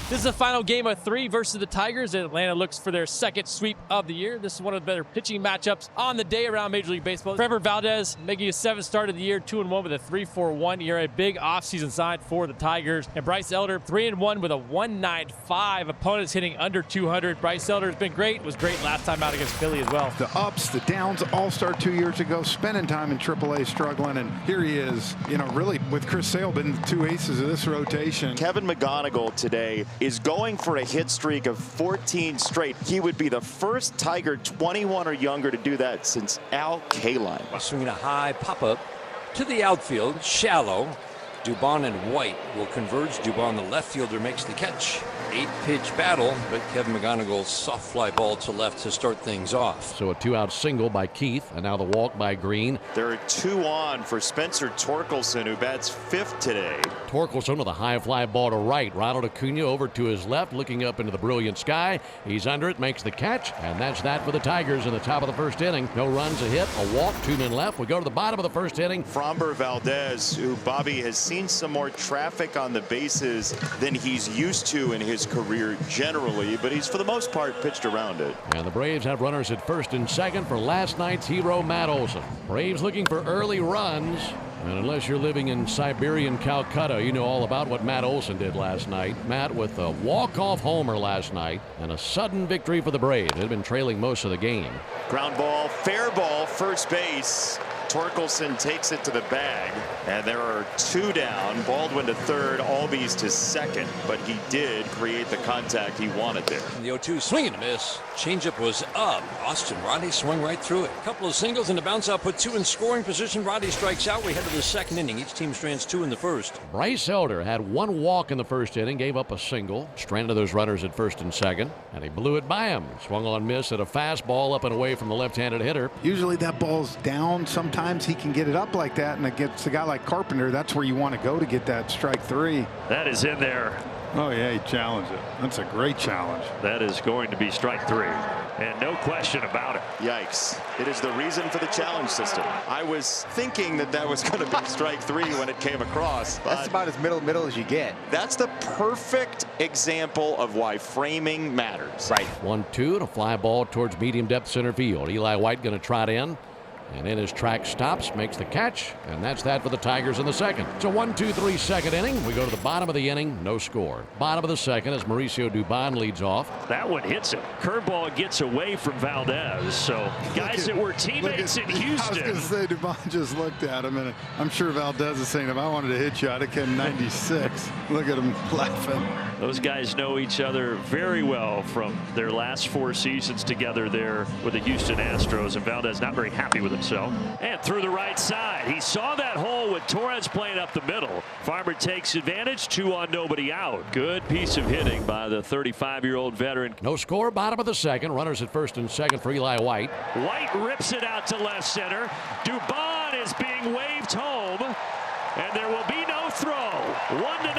This is the final game of 3 versus the Tigers. Atlanta looks for their second sweep of the year. This is one of the better pitching matchups on the day around Major League Baseball. Framber Valdez making his 7th start of the year, 2-1 with a 3.41 ERA. Big offseason sign for the Tigers. And Bryce Elder, 3-1 with a 1.95. Opponents hitting under 200. Bryce Elder has been great. Was great last time out against Philly as well. The ups, the downs, all-star 2 years ago, spending time in AAA struggling, and here he is, really with Chris Sale been the 2 aces of this rotation. Kevin McGonigal today is going for a hit streak of 14 straight. He would be the first Tiger 21 or younger to do that since Al Kaline. Swinging a high pop-up to the outfield, shallow. Dubon and White will converge. Dubon, the left fielder, makes the catch. 8-pitch battle, but Kevin McGonigal's soft fly ball to left to start things off. So a 2-out single by Keith, and now the walk by Green. There are 2 on for Spencer Torkelson, who bats 5th today. Torkelson with a high fly ball to right. Ronald Acuna over to his left, looking up into the brilliant sky. He's under it, makes the catch, and that's that for the Tigers in the top of the 1st inning. No runs, a hit, a walk, 2 men left. We go to the bottom of the 1st inning. Framber Valdez, who Bobby has seen some more traffic on the bases than he's used to in his career generally, but he's for the most part pitched around it. And the Braves have runners at 1st and 2nd for last night's hero, Matt Olson. Braves looking for early runs. And unless you're living in Siberian Calcutta, you know all about what Matt Olson did last night. Matt with a walk-off homer last night and a sudden victory for the Braves. They'd been trailing most of the game. Ground ball, fair ball, first base. Torkelson takes it to the bag, and there are 2 down. Baldwin to 3rd, Albies to 2nd, but he did create the contact he wanted there. The 0-2 swing and a miss. Changeup was up. Austin Roddy swung right through it. A couple of singles and the bounce out put 2 in scoring position. Roddy strikes out. We head to the 2nd inning. Each team strands 2 in the 1st. Bryce Elder had 1 walk in the 1st inning, gave up a single, stranded those runners at 1st and 2nd, and he blew it by him. Swung on miss at a fastball up and away from the left-handed hitter. Usually that ball's down. Sometimes he can get it up like that, and against a guy like Carpenter, that's where you want to go to get that strike 3. That is in there. Oh yeah, he challenged it. That's a great challenge. That is going to be strike 3, and no question about it. Yikes. It is the reason for the challenge system. I was thinking that was going to be strike 3 when it came across. That's about as middle as you get. That's the perfect example of why framing matters. Right. 1-2 and a fly ball towards medium depth center field. Eli White going to trot in. And in his track stops, makes the catch, and that's that for the Tigers in the 2nd. It's a 1-2-3 2nd inning. We go to the bottom of the inning, no score. Bottom of the 2nd as Mauricio Dubon leads off. That one hits it. Curveball gets away from Valdez. So guys that were teammates in Houston. I was going to say, Dubon just looked at him, and I'm sure Valdez is saying, if I wanted to hit you, I'd have come 96. Look at him laughing. Those guys know each other very well from their last 4 seasons together there with the Houston Astros, and Valdez not very happy with himself. And through the right side, he saw that hole with Torres playing up the middle. Farmer takes advantage, 2 on, nobody out. Good piece of hitting by the 35-year-old veteran. No score, bottom of the 2nd. Runners at 1st and 2nd for Eli White. White rips it out to left center. Dubon is being waved home, and there will be no throw. 1-0.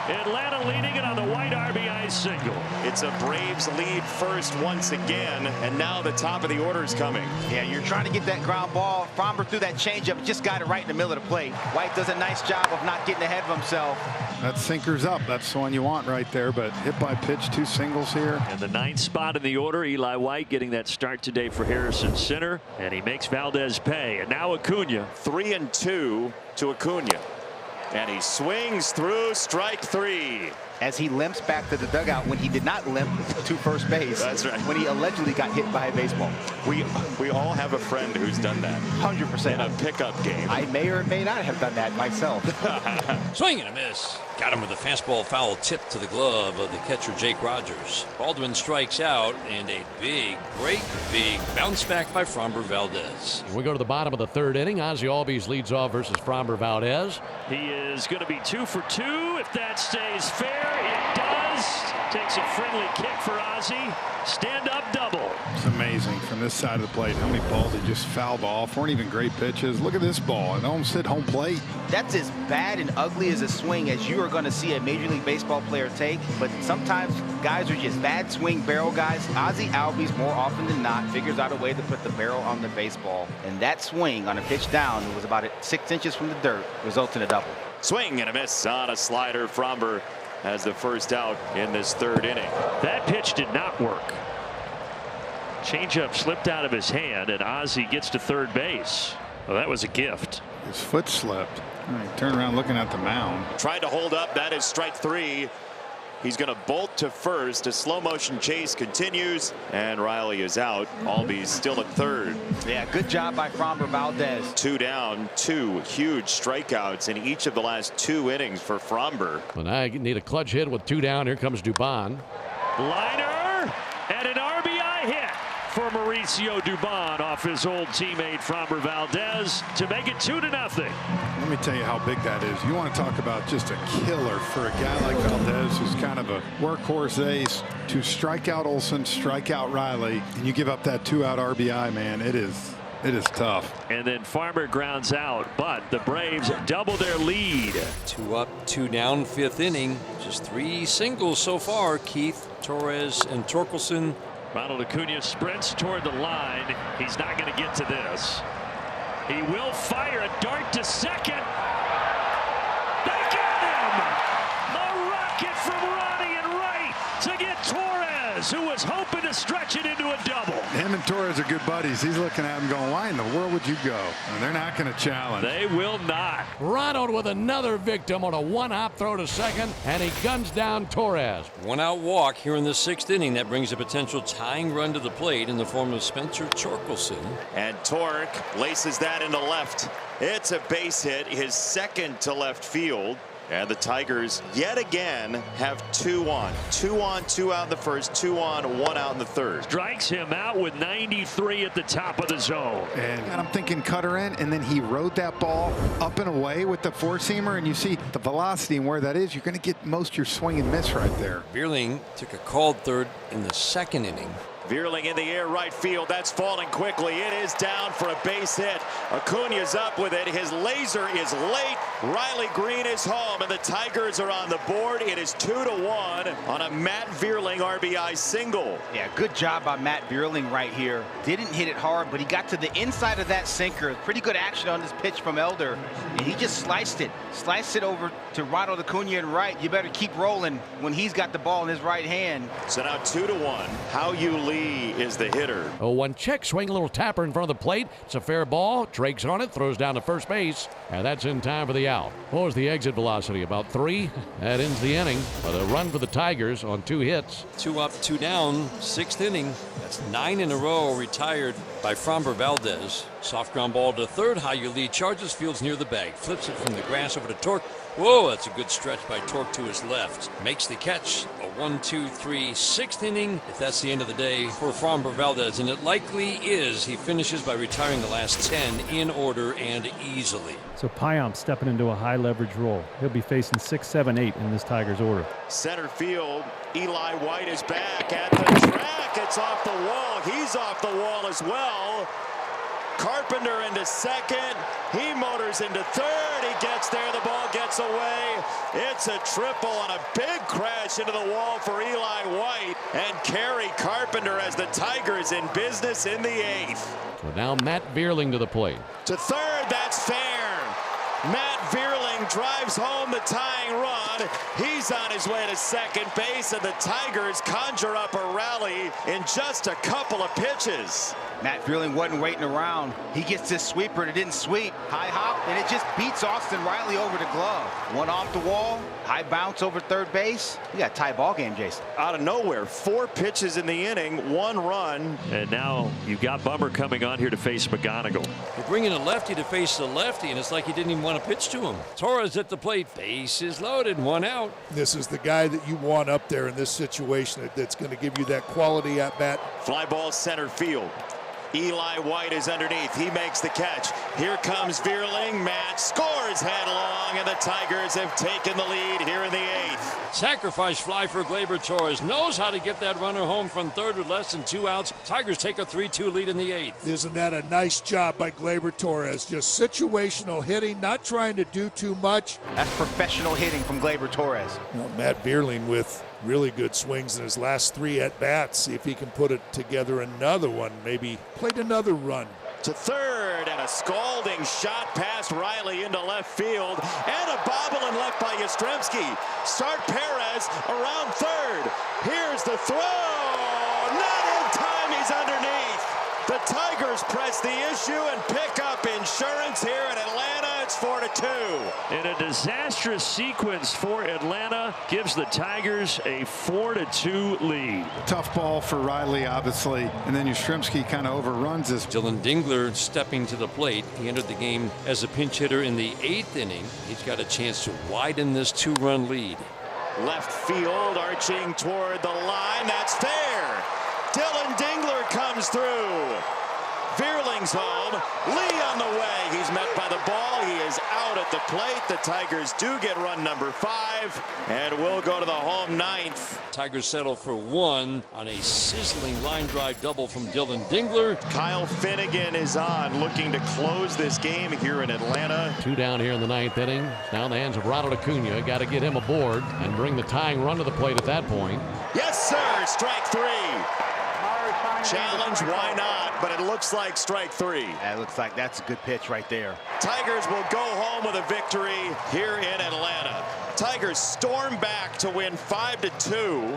Atlanta leading it on the White RBI single. It's a Braves lead first once again, and now the top of the order is coming. Yeah, you're trying to get that ground ball. Framber threw that changeup, just got it right in the middle of the plate. White does a nice job of not getting ahead of himself. That sinker's up. That's the one you want right there, but hit by pitch, 2 singles here. And the 9th spot in the order, Eli White getting that start today for Harrison Center, and he makes Valdez pay. And now Acuna. 3-2 to Acuna. And he swings through strike 3. As he limps back to the dugout when he did not limp to first base. That's right. When he allegedly got hit by a baseball. We all have a friend who's done that. 100%. In a pickup game. I may or may not have done that myself. Swing and a miss. Got him with a fastball foul tip to the glove of the catcher Jake Rogers. Baldwin strikes out, and a great big bounce back by Framber Valdez. We go to the bottom of the 3rd inning. Ozzie Albies leads off versus Framber Valdez. He is going to be 2 for 2 if that stays fair. It does. Takes a friendly kick for Ozzie. Stand-up double. It's amazing from this side of the plate how many balls he just fouled off. Weren't even great pitches. Look at this ball. It almost hit home plate. That's as bad and ugly as a swing as you are going to see a Major League Baseball player take. But sometimes guys are just bad swing barrel guys. Ozzie Albies, more often than not, figures out a way to put the barrel on the baseball. And that swing on a pitch down was about 6 inches from the dirt, results in a double. Swing and a miss on a slider. Framber has the first out in this third inning. That pitch did not work. Changeup slipped out of his hand, and Ozzie gets to third base. Well, that was a gift. His foot slipped. He turned around looking at the mound. Tried to hold up. That is strike 3. He's going to bolt to first. A slow motion chase continues, and Riley is out. Albies still at third. Yeah, good job by Framber Valdez. 2 down, 2 huge strikeouts in each of the last 2 innings for Framber. Well, now you need a clutch hit with 2 down. Here comes Dubon. Liner and an RBI hit for Mauricio Dubon off his old teammate Framber Valdez to make it 2-0. Let me tell you how big that is. You want to talk about just a killer for a guy like Valdez, who's kind of a workhorse ace, to strike out Olson, strike out Riley, and you give up that 2-out RBI, man. It is tough. And then Farmer grounds out, but the Braves double their lead. 2 up, 2 down, 5th inning. Just 3 singles so far. Keith, Torres, and Torkelson. Ronald Acuna sprints toward the line. He's not going to get to this. He will fire a dart to second. They get him! A rocket from Ronnie and right to get Torres, who was hoping to stretch it into a double. Him and Torres are good buddies. He's looking at him going, why in the world would you go? And they're not going to challenge. They will not. Ronald with another victim on a 1-hop throw to second, and he guns down Torres. 1-out walk here in the 6th inning. That brings a potential tying run to the plate in the form of Spencer Torkelson. And Torque laces that into left. It's a base hit, his second to left field. And the Tigers yet again have 2 on. 2 on, 2 out in the first, 2 on, 1 out in the third. Strikes him out with 93 at the top of the zone. And I'm thinking cutter in, and then he rode that ball up and away with the 4-seamer, and you see the velocity and where that is. You're going to get most of your swing and miss right there. Vierling took a called third in the 2nd inning. Vierling in the air, right field. That's falling quickly. It is down for a base hit. Acuna's up with it. His laser is late. Riley Green is home, and the Tigers are on the board. It is 2-1 on a Matt Vierling RBI single. Yeah, good job by Matt Vierling right here. Didn't hit it hard, but he got to the inside of that sinker. Pretty good action on this pitch from Elder, and he just sliced it. Sliced it over to Ronald Acuna and right. You better keep rolling when he's got the ball in his right hand. So now 2-1. How you lead is the hitter. 0-1 check, swing, a little tapper in front of the plate. It's a fair ball. Drake's on it, throws down to first base, and that's in time for the out. What was the exit velocity? About 3? That ends the inning, but a run for the Tigers on 2 hits. 2 up, 2 down, 6th inning. That's 9 in a row retired by Framber Valdez. Soft ground ball to third. How you lead charges, fields near the bag. Flips it from the grass over to Torque. Whoa, that's a good stretch by Torque to his left. Makes the catch. A 1-2-3 6th inning. If that's the end of the day for Framber Valdez, and it likely is, he finishes by retiring the last 10 in order and easily. So Payamp stepping into a high leverage role. He'll be facing 6, 7, 8 in this Tigers order. Center field, Eli White is back at the track. It's off the wall. He's off the wall as well. Carpenter into second. He motors into third. He gets there. The ball gets away. It's a triple on a big crash into the wall for Eli White. And Kerry Carpenter as the Tigers in business in the 8th. So now Matt Vierling to the plate. To third, that's fair. Matt Vierling drives home the tying run. He's on his way to second base, and the Tigers conjure up a rally in just a couple of pitches. Matt Vierling wasn't waiting around. He gets this sweeper and it didn't sweep. High hop, and it just beats Austin Riley over the glove. One off the wall, high bounce over third base. You got a tie ball game, Jason. Out of nowhere, 4 pitches in the inning, 1 run. And now you've got Bummer coming on here to face McGonigal. You're bringing a lefty to face the lefty, and it's like he didn't even want to pitch to him. Torres at the plate, base is loaded, 1 out. This is the guy that you want up there in this situation that's going to give you that quality at bat. Fly ball center field. Eli White is underneath. He makes the catch. Here comes Vierling. Matt scores headlong, and the Tigers have taken the lead here in the 8th. Sacrifice fly for Gleyber Torres. Knows how to get that runner home from third with less than 2 outs. Tigers take a 3-2 lead in the 8th. Isn't that a nice job by Gleyber Torres? Just situational hitting, not trying to do too much. That's professional hitting from Gleyber Torres. You know, Matt Vierling with really good swings in his last 3 at-bats. See if he can put it together another one. Maybe played another run. To third, and a scalding shot past Riley into left field, and a bobble and left by Yastrzemski. Start Perez, Lopez around third. Here's the throw. Not in time. He's underneath. The Tigers press the issue and pick up insurance here in Atlanta. It's 4-2. In a disastrous sequence for Atlanta, gives the Tigers a 4-2 lead. Tough ball for Riley, obviously, and then Yastrzemski kind of overruns this. Dylan Dingler stepping to the plate. He entered the game as a pinch hitter in the 8th inning. He's got a chance to widen this 2-run lead. Left field, arching toward the line. That's fair. Dylan Dingler comes through. Vierling's home. Lee on the way. He's met by the ball. He is out at the plate. The Tigers do get run number 5, and we'll go to the home 9th. Tigers settle for 1 on a sizzling line drive double from Dylan Dingler. Kyle Finnegan is on, looking to close this game here in Atlanta. 2 down here in the 9th inning. Now in the hands of Ronald Acuna. Got to get him aboard and bring the tying run to the plate at that point. Yes, sir. Strike 3. Challenge, why not? But it looks like strike 3. That looks like that's a good pitch right there. Tigers will go home with a victory here in Atlanta. Tigers storm back to win 5-2.